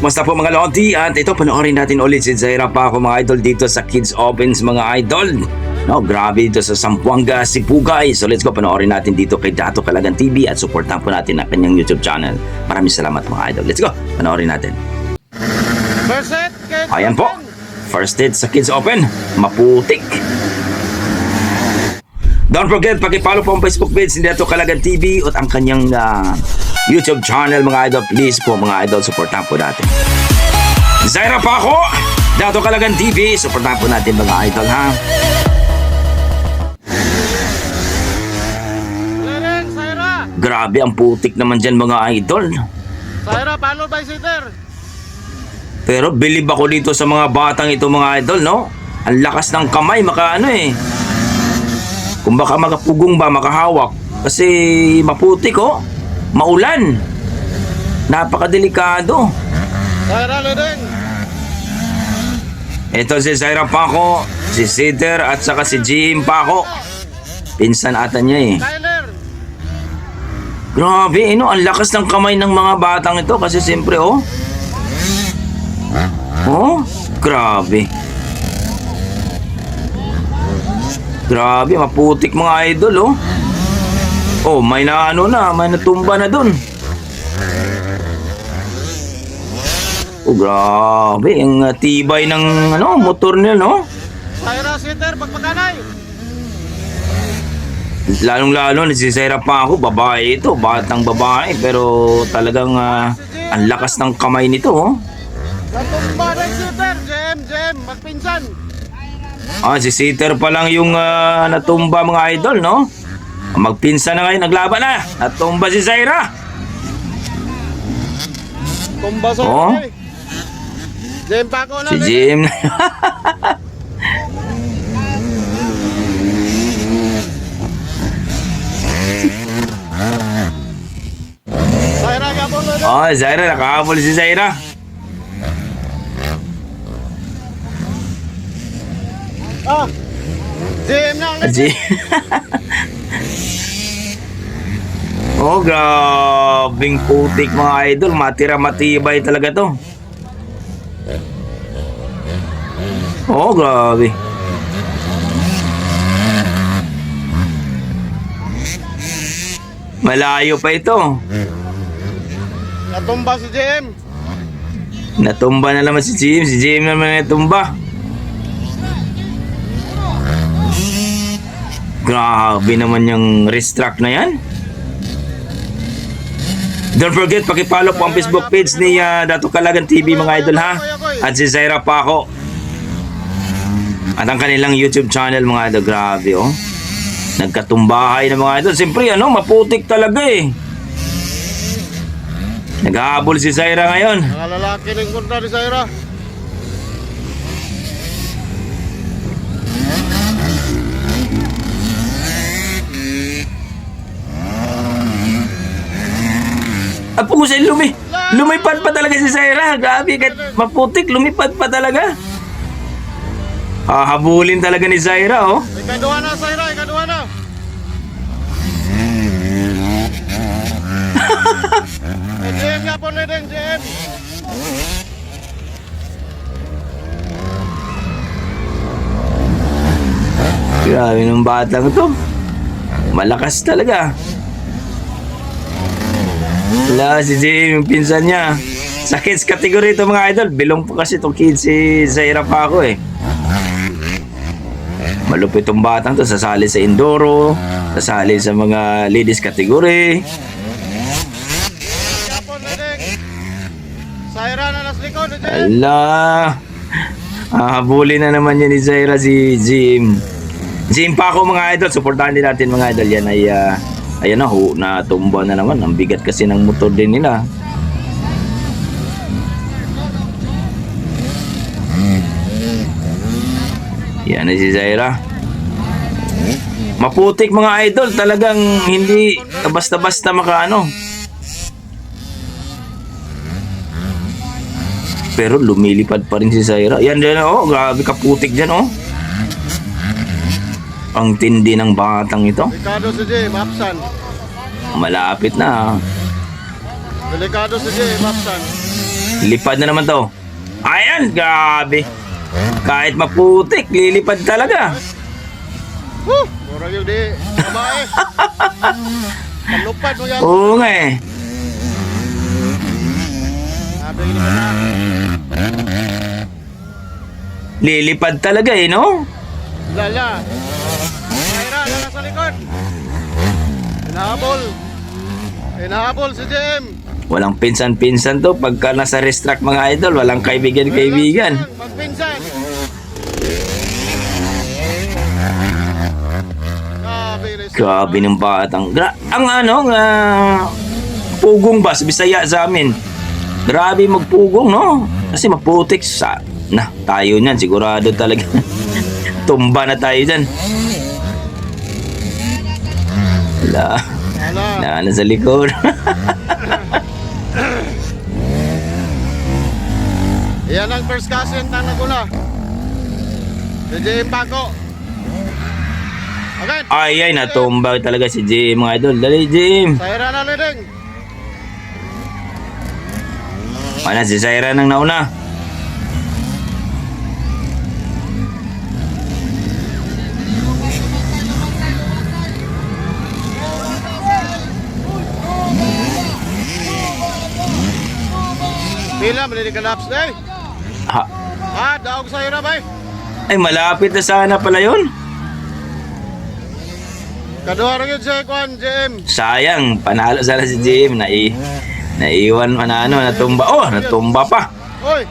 Kumusta po mga Lodi? At ito, panoorin natin ulit si Zaira pa ako mga idol dito sa Kids Opens mga idol. No, grabe dito sa Zamboanga, Cebu guys. So let's go, panoorin natin dito kay Dato Calagan TV at supportan po natin ang kanyang YouTube channel. Maraming salamat mga idol. Let's go, panoorin natin. First set, Kids Ayan po, Open. first hit sa Kids Open, maputik. Don't forget, paki-follow po ang Facebook page ni Dato Calagan TV at ang kanyang YouTube channel mga idol. Please po mga idol, supportan po natin. Zaira pa ako, Dato Calagan TV, supportan po natin mga idol ha. Clearance, Zaira. Grabe ang putik naman dyan mga idol. Zaira, follow by sitter. Pero bilib ako dito sa mga batang ito mga idol, no? Ang lakas ng kamay, makaano eh. Kung baka makapugong ba, makahawak. Kasi maputik oh. Maulan. Napakadelikado. Zaira, leading. Ito si Zaira Paco, si Sitter at saka si Jim Paco. Pinsan ata niya eh. Tyler. Grabe, ang lakas ng kamay ng mga batang ito kasi siyempre oh. Oh, grabe. Grabe, maputik mga idol oh. Oh, may may natumba na dun. Oh, grabe, ang tibay ng motor niya, no? Zaira, sitter, pagpakanay. Lalong-lalo si Zaira pa ako, babae ito, batang babae, pero talagang ang lakas ng kamay nito, oh. Natumba ng sitter, Jem, magpinsan. Si Sitter pa lang yung natumba mga idol, no? Magpinsa na ngayon, naglaban na. Natumba si Zaira. Tumba sa Oh. Jem pa ako na. Si Jim. Zaira, gabon na. Zaira, nakahabol si Zaira. Jem na. Jim. Grabing putik mga idol. Matira-matibay talaga to. Grabe. Malayo pa ito. Natumba si Jem. Natumba na naman si Jim. Si Jim naman natumba. Grabe naman yung wrist track na yan. Don't forget, paki-follow po ang Facebook page ni Dato Calagan TV mga idol ha. At si Zaira Paco. At ang kanilang YouTube channel mga idol. Grabe oh. Nagkatumbahay ng mga idol. Siyempre maputik talaga eh. Naghahabol si Zaira ngayon. Mga lalaki ng kontra ni Zaira. Apo ko siya lumipad pa talaga si Zaira. Grabe, kahit maputik, lumipad pa talaga. Habulin talaga ni Zaira oh. Ikaduha na, Zaira, ikaduha na. Jem, gapon na din, Jem. Grabe ng batang to. Malakas talaga. Wala si Jim, yung pinsan niya. Sa kids category ito mga idol. Belong po kasi itong kids si Zaira pa ako eh. Malupit itong batang to. Sasali sa Enduro. Sasali sa mga ladies category. Gapon na din. Zaira na nas likod, Jem. Ala. Habulin na naman yan ni Zaira si Jim. Jim pa ako mga idol. Supportahan din natin mga idol. Yan ay ayan na natumba na naman. Ang bigat kasi ng motor din nila. Yan na si Zaira. Maputik mga idol. Talagang hindi basta-basta makaano. Pero lumilipad pa rin si Zaira. Yan din grabe kaputik dyan Ang tindi ng batang ito. Delikado si Jem, Mapsan. Malapit na. Delikado si Jem, Mapsan. Lipad na naman to. Ayan, grabe. Kahit maputik, lilipad talaga. Mura yun di. Babae. Panlupad mo yan. Oo nga eh. Sabi ko na. Lilipad talaga eh, no? Lala. Mayra, lala sa likod. Hinahabol si JM. Walang pinsan-pinsan to. Pagka nasa racetrack mga idol, walang kaibigan-kaibigan. Magpinsan. Grabe ng batang. Ang pugong ba sa Bisaya sa amin. Grabe magpugong, no? Kasi maputik sa... Na, tayo niyan. Sigurado talaga. Tumba na tayo dyan. Wala. Wala na sa likod. Yan ang first cousin ng nagula. Si JM Paco. Okay. Ay, natumba talaga si Jim, mga idol. Dali, Jim. Saira na liding. Mana si Zaira nang nauna. Pila, malili ka laps na eh. Ha, Daog Saira ba eh. ay, malapit na sana pala yun. Kaduha rin yun si Kwan, JM. Sayang, panalo sana si Jim. Naiwan pa na natumba. Oh, natumba pa. Oy.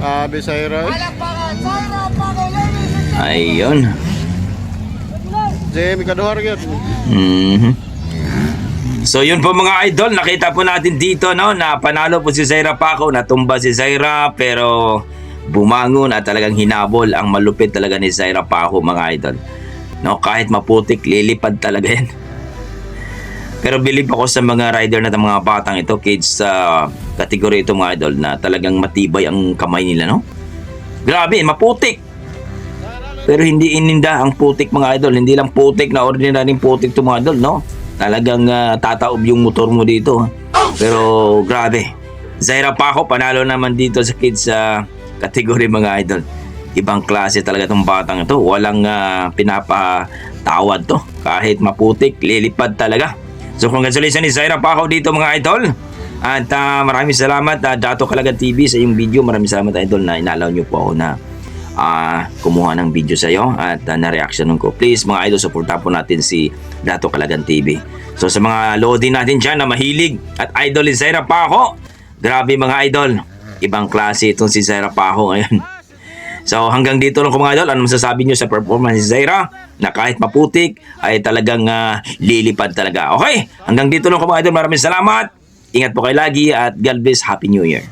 Sabi Saira eh. Ayun. JM, kaduha rin yun. Mhm. So yun po mga idol, nakita po natin dito no, na panalo po si Zaira Paco, natumba si Zaira pero bumangon at talagang hinabol ang malupit talaga ni Zaira Paco mga idol. No, kahit maputik, lilipad talaga yan. Pero believe ako sa mga rider na mga batang ito, kids sa kategory ito mga idol na talagang matibay ang kamay nila no. Grabe, maputik. Pero hindi ininda ang putik mga idol, hindi lang putik na ordinary putik to mga idol no. Talagang tataob yung motor mo dito. Pero grabe. Zaira Paco panalo naman dito sa kids sa category mga idol. Ibang klase talaga tong batang ito. Walang pinapatawad to. Kahit maputik, lilipad talaga. So congratulations ni Zaira Paco dito mga idol. At maraming salamat Dato Kalagan TV sa yung video. Maraming salamat idol na inalaw nyo po ako na kumuha ng video sa iyo at na-reaction ko. Please mga idol, supportan po natin si Dato Kalagan TV. So sa mga loading natin dyan na mahilig at idol ni Zaira Paco, grabe mga idol, ibang klase itong si Zaira Paco ngayon. So hanggang dito lang ko mga idol. Ano masasabi nyo sa performance ni Zaira na kahit maputik ay talagang lilipad talaga. Okay, hanggang dito lang ko mga idol. Maraming salamat. Ingat po kayo lagi at God bless. Happy New Year.